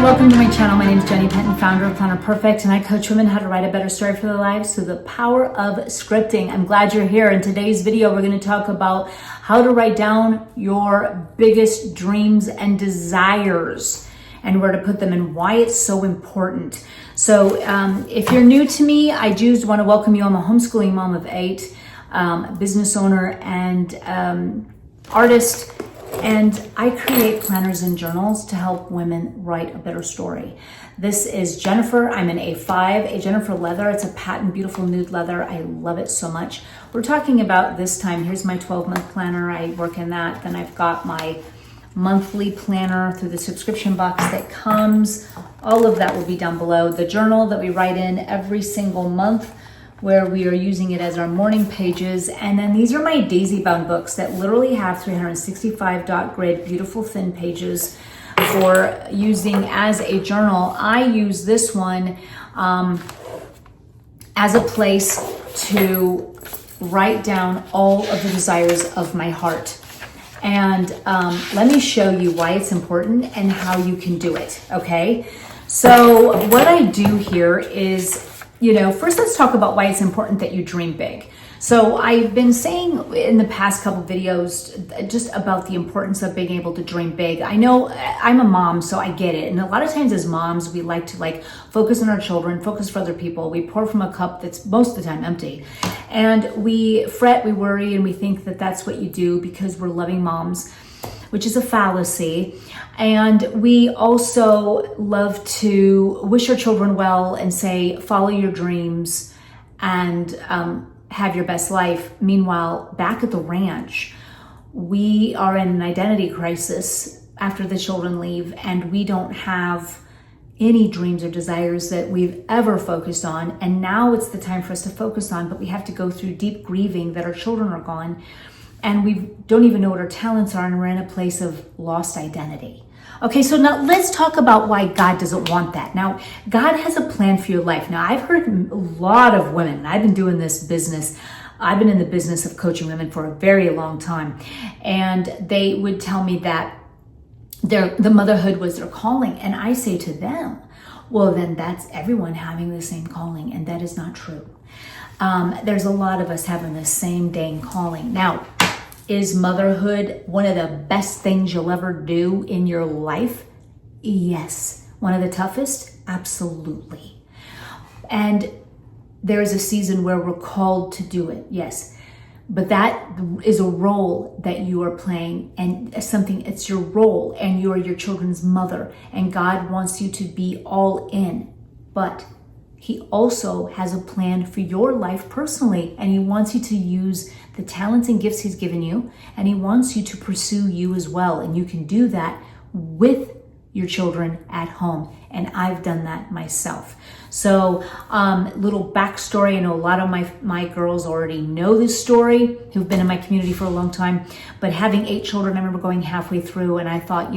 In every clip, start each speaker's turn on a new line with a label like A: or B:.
A: welcome to my channel. My name is Jenny Penton, founder of Planner Perfect, and I coach women how to write a better story for their lives through the power of scripting. I'm glad you're here. In today's video, we're going to talk about how to write down your biggest dreams and desires and where to put them and why it's so important. So if you're new to me, I just want to welcome you. I'm a homeschooling mom of 8, business owner and artist. And I create planners and journals to help women write a better story. This is Jennifer. I'm an A5, a Jennifer leather. It's a patent, beautiful nude leather. I love it so much. We're talking about this time. Here's my 12-month planner. I work in that. Then I've got my monthly planner through the subscription box that comes. All of that will be down below. The journal that we write in every single month, where we are using it as our morning pages. And then these are my daisy bound books that literally have 365 dot grid, beautiful thin pages for using as a journal. I use this one as a place to write down all of the desires of my heart. And let me show you why it's important and how you can do it, okay? So what I do here is, first let's talk about why it's important that you dream big. So I've been saying in the past couple videos just about the importance of being able to dream big. I know I'm a mom, so I get it. And a lot of times as moms, we like to focus on our children, focus for other people. We pour from a cup that's most of the time empty. And we fret, we worry, and we think that that's what you do because we're loving moms, which is a fallacy. And we also love to wish our children well and say, follow your dreams and have your best life. Meanwhile, back at the ranch, we are in an identity crisis after the children leave, and we don't have any dreams or desires that we've ever focused on. And now it's the time for us to focus on, but we have to go through deep grieving that our children are gone. And we don't even know what our talents are, and we're in a place of lost identity. Okay, so now let's talk about why God doesn't want that. Now, God has a plan for your life. Now, I've heard a lot of women, I've been doing this business, I've been in the business of coaching women for a very long time, and they would tell me that the motherhood was their calling. And I say to them, well, then that's everyone having the same calling, and that is not true. There's a lot of us having the same dang calling. Now, is motherhood one of the best things you'll ever do in your life? Yes. One of the toughest? Absolutely. And there is a season where we're called to do it, yes. But that is a role that you are playing, and it's your role, and you are your children's mother, and God wants you to be all in. But He also has a plan for your life personally, and He wants you to use the talents and gifts He's given you, and He wants you to pursue you as well. And you can do that with your children at home. And I've done that myself. So little backstory. I know a lot of my girls already know this story who've been in my community for a long time. But having 8 children, I remember going halfway through and I thought,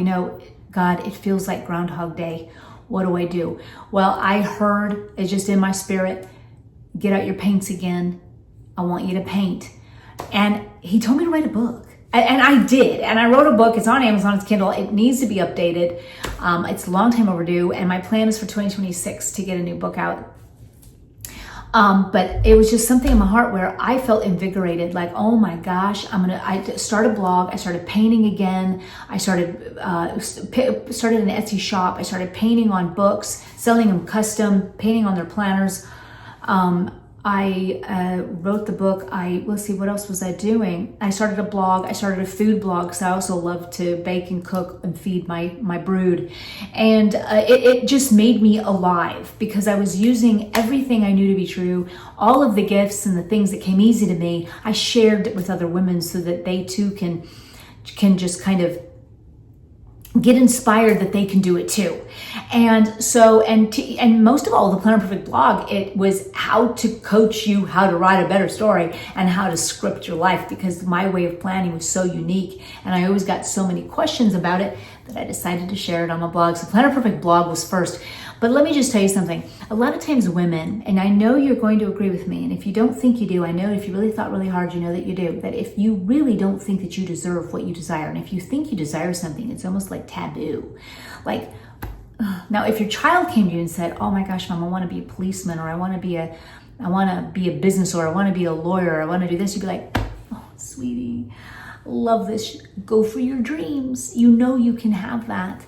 A: God, it feels like Groundhog Day. What do I do? Well, I heard, it's just in my spirit, get out your paints again. I want you to paint. And He told me to write a book. And I did. And I wrote a book. It's on Amazon. It's Kindle. It needs to be updated. It's a long time overdue. And my plan is for 2026 to get a new book out. But it was just something in my heart where I felt invigorated. Like, oh my gosh, I started a blog. I started painting again. I started an Etsy shop. I started painting on books, selling them custom, painting on their planners. I wrote the book. Let's see, what else was I doing? I started a blog. I started a food blog because I also love to bake and cook and feed my brood. And it just made me alive because I was using everything I knew to be true, all of the gifts and the things that came easy to me. I shared it with other women so that they too can just kind of get inspired that they can do it too. And so, and most of all, the Planner Perfect blog, it was how to coach you how to write a better story and how to script your life, because my way of planning was so unique and I always got so many questions about it that I decided to share it on my blog. So Planner Perfect blog was first. But let me just tell you something. A lot of times women, and I know you're going to agree with me, and if you don't think you do, I know if you really thought really hard, you know that you do, that if you really don't think that you deserve what you desire, and if you think you desire something, it's almost like taboo. Like, Now, if your child came to you and said, oh my gosh, Mom, I want to be a policeman, or I want to be a business, or I want to be a lawyer, or I want to do this, you'd be like, oh, sweetie, love this. Go for your dreams. You know you can have that.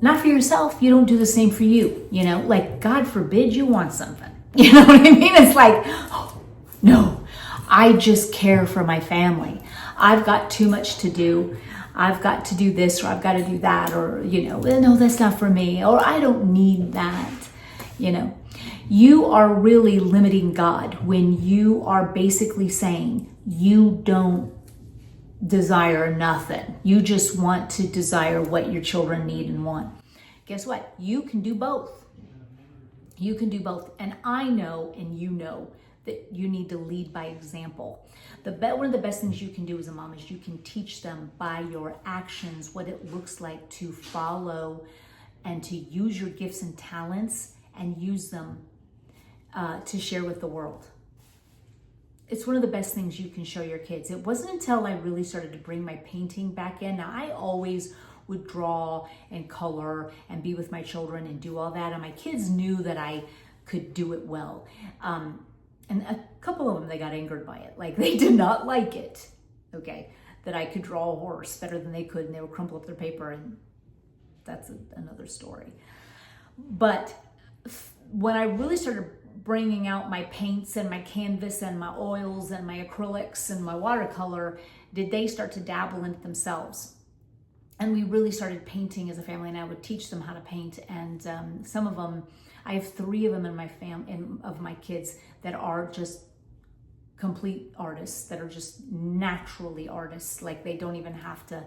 A: Not for yourself. You don't do the same for you. You know, like, God forbid you want something. You know what I mean? It's like, oh, no, I just care for my family. I've got too much to do. I've got to do this, or I've got to do that, or, you know, no, that's not for me, or I don't need that. You know, you are really limiting God when you are basically saying you don't desire nothing. You just want to desire what your children need and want. Guess what? You can do both. You can do both. And I know, and you know, that you need to lead by example. One of the best things you can do as a mom is you can teach them by your actions what it looks like to follow and to use your gifts and talents and use them to share with the world. It's one of the best things you can show your kids. It wasn't until I really started to bring my painting back in. Now, I always would draw and color and be with my children and do all that. And my kids knew that I could do it well. And a couple of them, they got angered by it. Like, they did not like it, okay, that I could draw a horse better than they could, and they would crumple up their paper, and that's another story. But when I really started bringing out my paints and my canvas and my oils and my acrylics and my watercolor, did they start to dabble into themselves. And we really started painting as a family, and I would teach them how to paint. And some of them, I have 3 of them in my of my kids that are just complete artists, that are just naturally artists. Like, they don't even have to,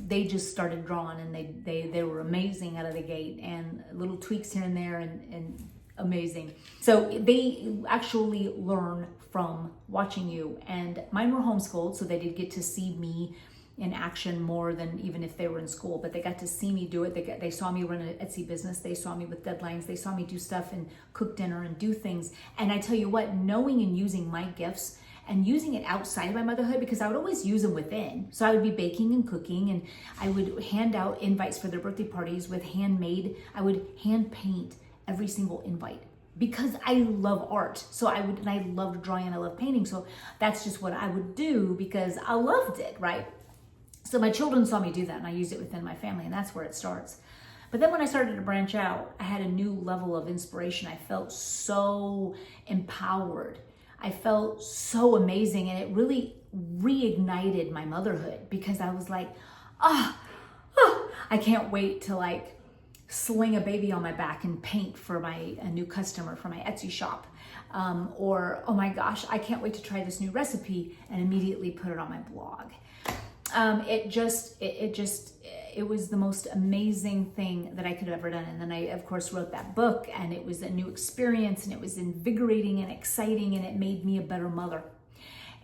A: they just started drawing, and they were amazing out of the gate, and little tweaks here and there, and amazing. So they actually learn from watching you. And mine were homeschooled, so they did get to see me in action more than even if they were in school, but they got to see me do it. They saw me run an Etsy business. They saw me with deadlines. They saw me do stuff and cook dinner and do things. And I tell you what, knowing and using my gifts and using it outside of my motherhood, because I would always use them within. So I would be baking and cooking, and I would hand out invites for their birthday parties with handmade. I would hand paint every single invite, because I love art. So and I loved drawing and I love painting. So that's just what I would do because I loved it, right? So my children saw me do that, and I used it within my family, and that's where it starts. But then when I started to branch out, I had a new level of inspiration. I felt so empowered. I felt so amazing, and it really reignited my motherhood, because I was like, I can't wait to like sling a baby on my back and paint for a new customer for my Etsy shop. Or, oh my gosh, I can't wait to try this new recipe and immediately put it on my blog. It was the most amazing thing that I could have ever done. And then I, of course, wrote that book, and it was a new experience, and it was invigorating and exciting, and it made me a better mother.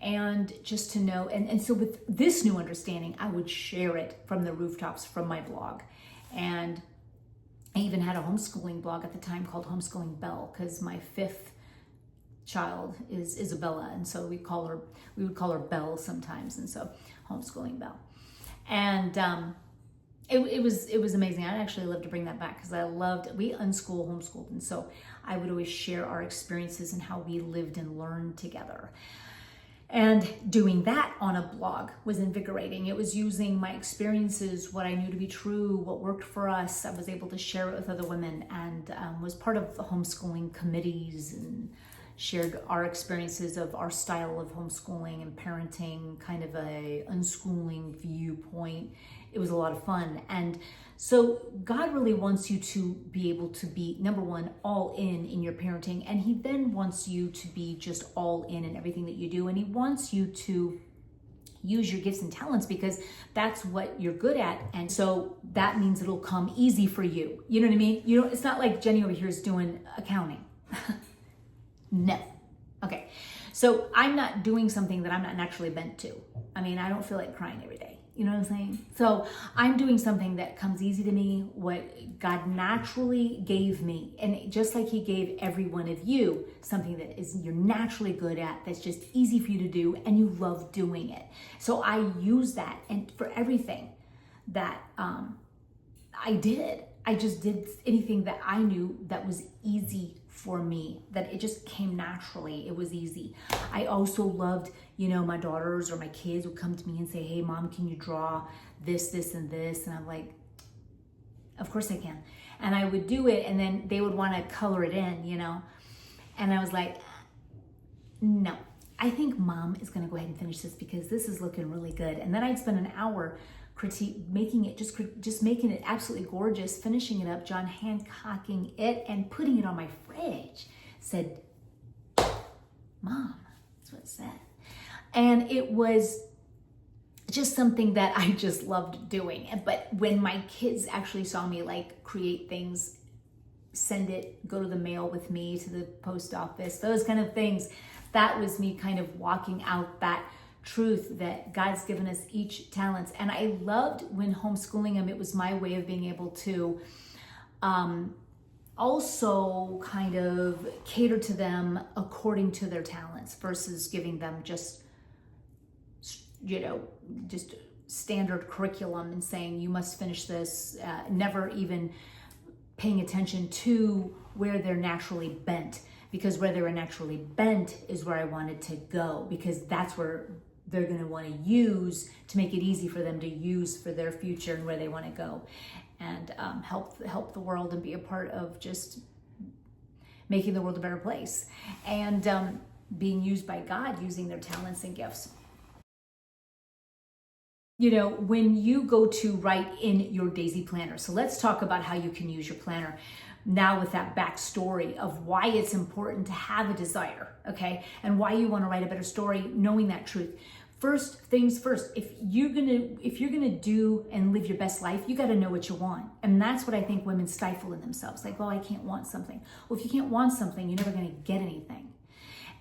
A: And just to know, and so with this new understanding, I would share it from the rooftops from my blog. And I even had a homeschooling blog at the time called Homeschooling Belle, because my 5th child is Isabella, and so we would call her Belle sometimes, and so Homeschooling Belle. And it was amazing. I'd actually love to bring that back, because we homeschooled, and so I would always share our experiences and how we lived and learned together. And doing that on a blog was invigorating. It was using my experiences, what I knew to be true, what worked for us. I was able to share it with other women, and was part of the homeschooling committees, and shared our experiences of our style of homeschooling and parenting, kind of a unschooling viewpoint. It was a lot of fun. And so God really wants you to be able to be, number one, all in your parenting. And he then wants you to be just all in everything that you do. And he wants you to use your gifts and talents, because that's what you're good at. And so that means it'll come easy for you. You know what I mean? It's not like Jenny over here is doing accounting. No. Okay. So I'm not doing something that I'm not naturally bent to. I mean, I don't feel like crying every day. You know what I'm saying? So I'm doing something that comes easy to me, what God naturally gave me. And just like he gave every one of you something that you're naturally good at, that's just easy for you to do, and you love doing it. So I use that and for everything that I did. I just did anything that I knew that was easy for me, that it just came naturally. It was easy. I also loved, my daughters or my kids would come to me and say, hey, Mom, can you draw this, this, and this? And I'm like, of course I can. And I would do it, and then they would want to color it in, And I was like, no, I think Mom is going to go ahead and finish this because this is looking really good. And then I'd spend an hour making it absolutely gorgeous, finishing it up, John Hancocking it and putting it on my fridge. Said, Mom, that's what it said. And it was just something that I just loved doing. But when my kids actually saw me like create things, send it, go to the mail with me to the post office, those kind of things, that was me kind of walking out that truth that God's given us each talents. And I loved when homeschooling them, it was my way of being able to also kind of cater to them according to their talents versus giving them just standard curriculum and saying you must finish this, never even paying attention to where they're naturally bent, because where they're naturally bent is where I wanted to go, because that's where they're going to want to use to make it easy for them to use for their future and where they want to go, and help the world and be a part of just making the world a better place, and being used by God, using their talents and gifts. When you go to write in your Daisy Planner, so let's talk about how you can use your planner now with that backstory of why it's important to have a desire, okay? And why you want to write a better story, knowing that truth. First things first, if you're gonna do and live your best life, you got to know what you want. And that's what I think women stifle in themselves. Like, well, I can't want something. Well, if you can't want something, you're never going to get anything.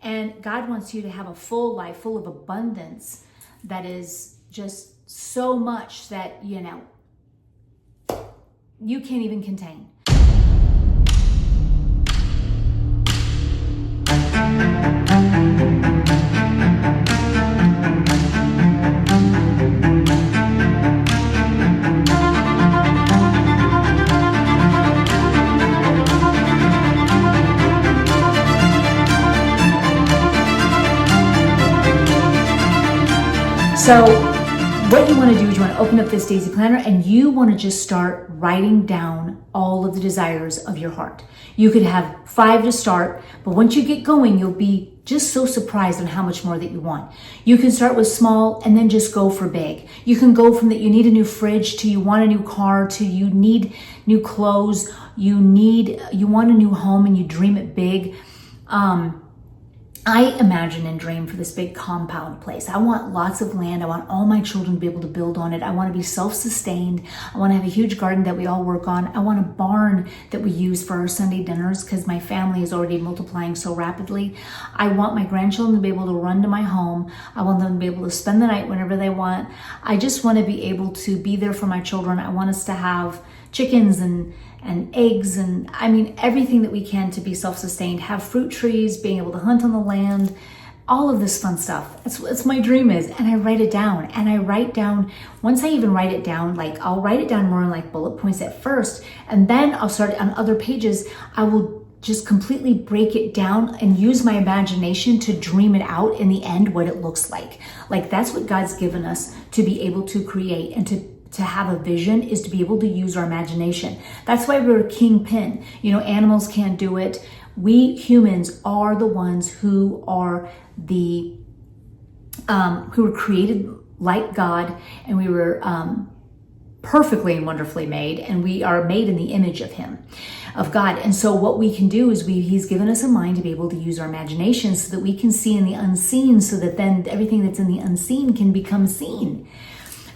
A: And God wants you to have a full life, full of abundance, that is just so much that, you can't even contain. So what you want to do is you want to open up this Daisy Planner and you want to just start writing down all of the desires of your heart. You could have 5 to start, but once you get going, you'll be just so surprised on how much more that you want. You can start with small and then just go for big. You can go from that you need a new fridge to you want a new car to you need new clothes, you want a new home and you dream it big. I imagine and dream for this big compound place. I want lots of land. I want all my children to be able to build on it. I want to be self-sustained. I want to have a huge garden that we all work on. I want a barn that we use for our Sunday dinners because my family is already multiplying so rapidly. I want my grandchildren to be able to run to my home. I want them to be able to spend the night whenever they want. I just want to be able to be there for my children. I want us to have chickens and eggs and everything that we can to be self-sustained, have fruit trees, being able to hunt on the land, all of this fun stuff. That's my dream is. And I write it down, and I write down, once I even write it down, like I'll write it down more in like bullet points at first, and then I'll start on other pages. I will just completely break it down and use my imagination to dream it out in the end, what it looks like. Like that's what God's given us to be able to create and to have a vision, is to be able to use our imagination. That's why we're a kingpin. Animals can't do it. We humans are the ones who are who were created like God, and we were perfectly and wonderfully made, and we are made in the image of Him, of God. And so what we can do is He's given us a mind to be able to use our imagination so that we can see in the unseen, so that then everything that's in the unseen can become seen.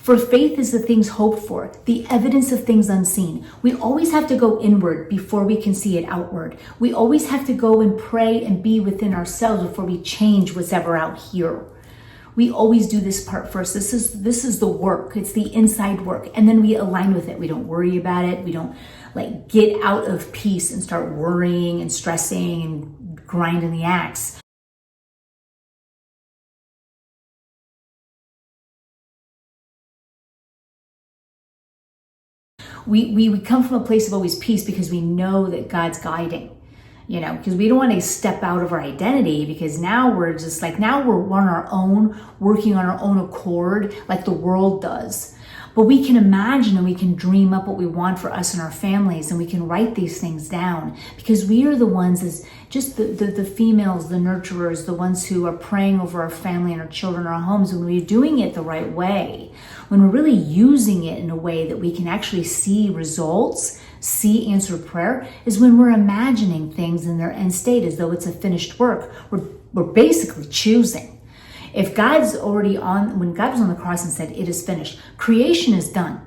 A: For faith is the things hoped for, the evidence of things unseen. We always have to go inward before we can see it outward. We always have to go and pray and be within ourselves before we change what's ever out here. We always do this part first. This is the work. It's the inside work. And then we align with it. We don't worry about it. We don't get out of peace and start worrying and stressing and grinding the axe. We come from a place of always peace because we know that God's guiding. Because we don't want to step out of our identity, because now we're just like, now we're on our own, working on our own accord like the world does. But we can imagine and we can dream up what we want for us and our families, and we can write these things down, because we are the ones, as just the females, the nurturers, the ones who are praying over our family and our children, our homes. When we're doing it the right way, when we're really using it in a way that we can actually see results, see answered prayer, is when we're imagining things in their end state as though it's a finished work. We're basically choosing. If God's already when God was on the cross and said, "It is finished," creation is done.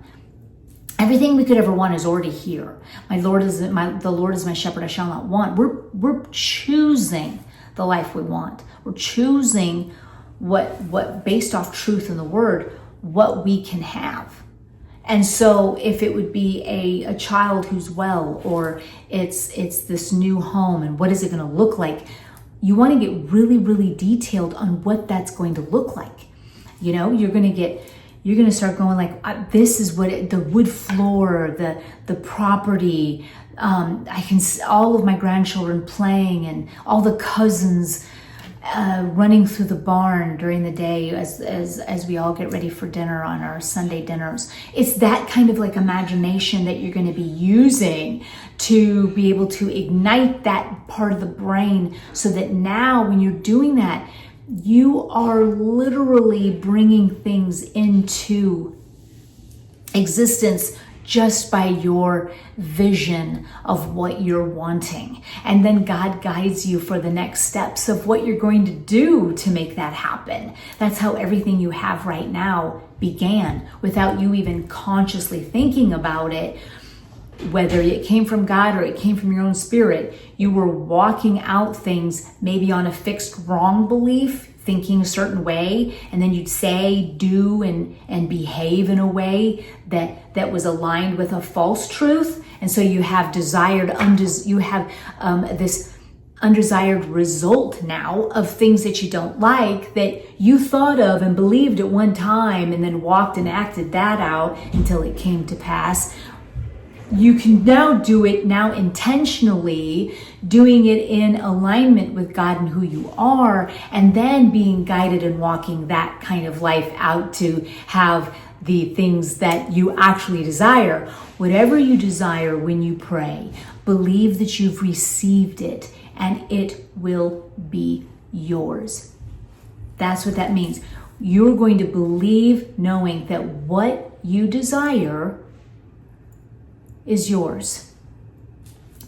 A: Everything we could ever want is already here. The Lord is my shepherd, I shall not want. We're choosing the life we want. We're choosing what based off truth in the word, what we can have. And so if it would be a child who's well, or it's this new home, and what is it going to look like? You want to get really, really detailed on what that's going to look like. You're going to start going like, this is what the wood floor, the property. I can see all of my grandchildren playing, and all the cousins running through the barn during the day as we all get ready for dinner on our Sunday dinners. It's that kind of like imagination that you're going to be using to be able to ignite that part of the brain, so that now when you're doing that, you are literally bringing things into existence just by your vision of what you're wanting. And then God guides you for the next steps of what you're going to do to make that happen. That's how everything you have right now began, without you even consciously thinking about it. Whether it came from God or it came from your own spirit, you were walking out things maybe on a fixed wrong belief, thinking a certain way, and then you'd say, do, and behave in a way that was aligned with a false truth. And so you have this undesired result now of things that you don't like, that you thought of and believed at one time, and then walked and acted that out until it came to pass. You can now do it intentionally, doing it in alignment with God and who you are, and then being guided and walking that kind of life out to have the things that you actually desire. Whatever you desire when you pray, believe that you've received it and it will be yours. That's what that means. You're going to believe knowing that what you desire is yours.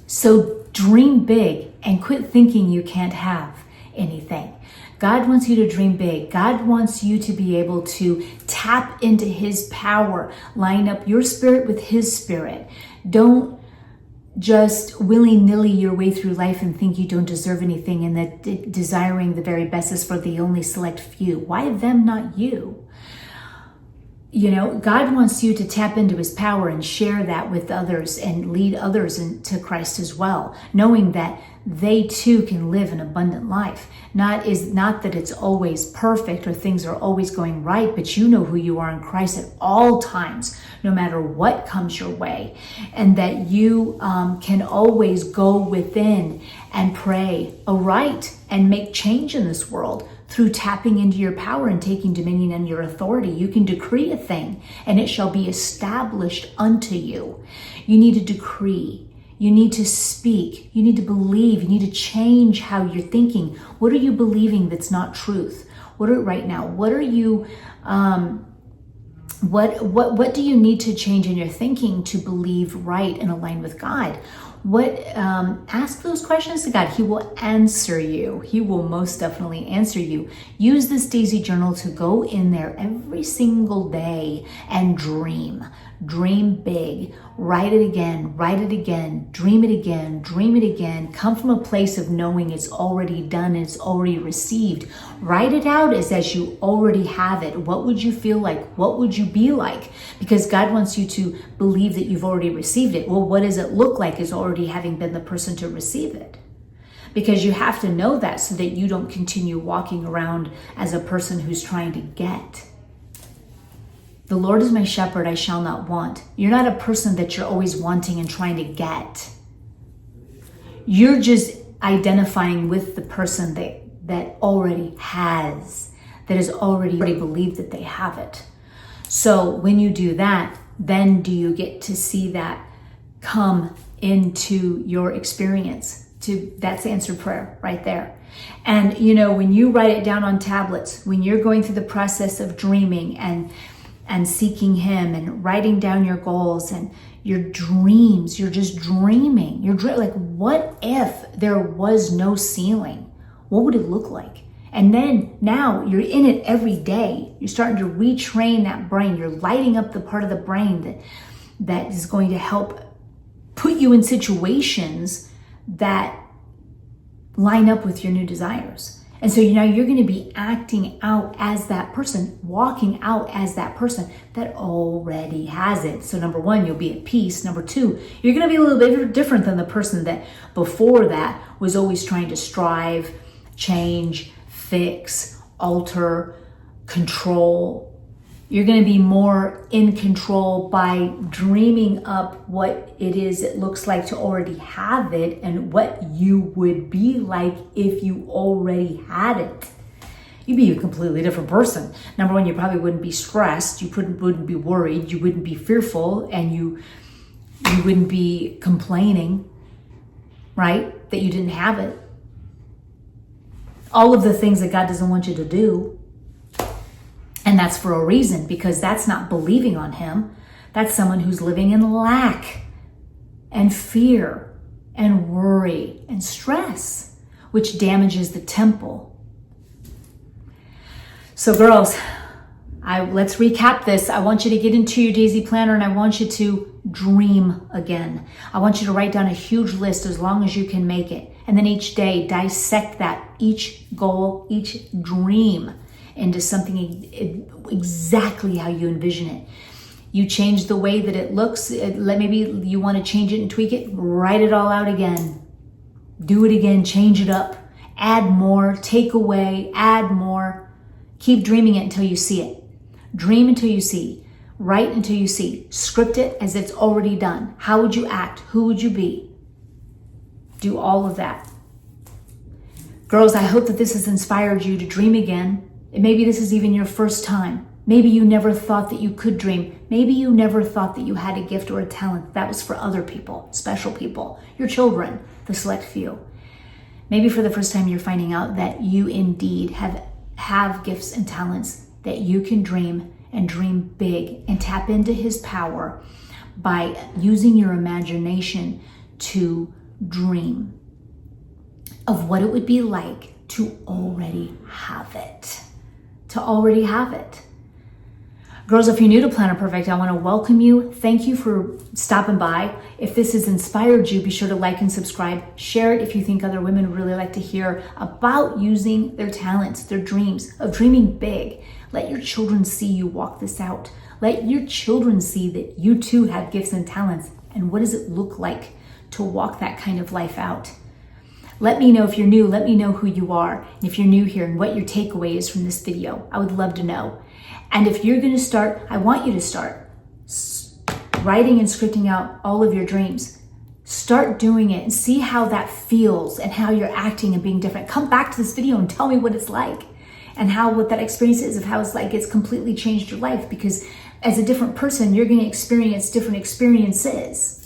A: So dream big and quit thinking you can't have anything. God wants you to dream big. God wants you to be able to tap into His power, line up your spirit with His spirit. Don't just willy-nilly your way through life and think you don't deserve anything, and that desiring the very best is for the only select few. Why them, not you? God wants you to tap into His power and share that with others and lead others into Christ as well, knowing that they too can live an abundant life. Not that it's always perfect or things are always going right, but you know who you are in Christ at all times, no matter what comes your way, and that you can always go within and pray aright and make change in this world. Through tapping into your power and taking dominion and your authority, you can decree a thing and it shall be established unto you. You need to decree. You need to speak. You need to believe. You need to change how you're thinking. What are you believing that's not truth? What are you, what do you need to change in your thinking to believe right and align with God? Ask those questions to God. He will answer you. He will most definitely answer you. Use this Daisy Journal to go in there every single day and dream. Dream big. Write it again. Write it again. Dream it again. Dream it again. Come from a place of knowing it's already done and it's already received. Write it out as you already have it. What would you feel like? What would you be like? Because God wants you to believe that you've already received it. Well, what does it look like as already having been the person to receive it? Because you have to know that so that you don't continue walking around as a person who's trying to get. The Lord is my shepherd, I shall not want. You're not a person that you're always wanting and trying to get. You're just identifying with the person that already has, that has already believed that they have it. So when you do that, then do you get to see that come into your experience. That's answered prayer right there. And you know, when you write it down on tablets, when you're going through the process of dreaming and seeking him and writing down your goals and your dreams, you're just dreaming. Like, what if there was no ceiling? What would it look like? And then now you're in it every day. You're starting to retrain that brain. You're lighting up the part of the brain that is going to help put you in situations that line up with your new desires. And so now you're going to be acting out as that person, walking out as that person that already has it. So number one, you'll be at peace. Number two, you're going to be a little bit different than the person that before that was always trying to strive, change, fix, alter, control. You're going to be more in control by dreaming up what it is it looks like to already have it and what you would be like if you already had it. You'd be a completely different person. Number one, you probably wouldn't be stressed. You wouldn't be worried. You wouldn't be fearful, and you wouldn't be complaining, right? That you didn't have it. All of the things that God doesn't want you to do. And that's for a reason, because that's not believing on him. That's someone who's living in lack and fear and worry and stress, which damages the temple. So girls, let's recap this. I want you to get into your Daisy Planner and I want you to dream again. I want you to write down a huge list as long as you can make it. And then each day dissect that, each goal, each dream into something exactly how you envision it. You change the way that it looks. Maybe you want to change it and tweak it. Write it all out again. Do it again. Change it up. Add more. Take away. Add more. Keep dreaming it until you see it. Dream until you see. Write until you see. Script it as it's already done. How would you act? Who would you be? Do all of that. Girls, I hope that this has inspired you to dream again. Maybe this is even your first time. Maybe you never thought that you could dream. Maybe you never thought that you had a gift or a talent that was for other people, special people, your children, the select few. Maybe for the first time you're finding out that you indeed have gifts and talents, that you can dream and dream big and tap into his power by using your imagination to dream of what it would be like to already have it. To already have it. Girls, if you're new to Planner Perfect, I want to welcome you. Thank you for stopping by. If this has inspired you, be sure to like and subscribe. Share it if you think other women would really like to hear about using their talents, their dreams, of dreaming big. Let your children see you walk this out. Let your children see that you too have gifts and talents. And what does it look like to walk that kind of life out? Let me know if you're new. Let me know who you are. And if you're new here and what your takeaway is from this video. I would love to know. And if you're going to start, I want you to start writing and scripting out all of your dreams. Start doing it and see how that feels and how you're acting and being different. Come back to this video and tell me what it's like and what that experience is, of how it's like it's completely changed your life, because as a different person, you're going to experience different experiences.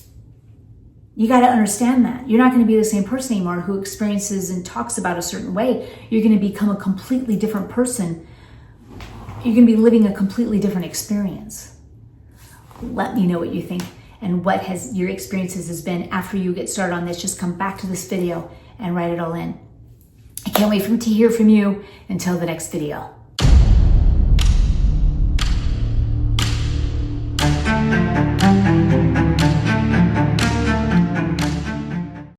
A: You got to understand that. You're not going to be the same person anymore who experiences and talks about a certain way. You're going to become a completely different person. You're going to be living a completely different experience. Let me know what you think and what your experiences has been after you get started on this. Just come back to this video and write it all in. I can't wait to hear from you. Until the next video.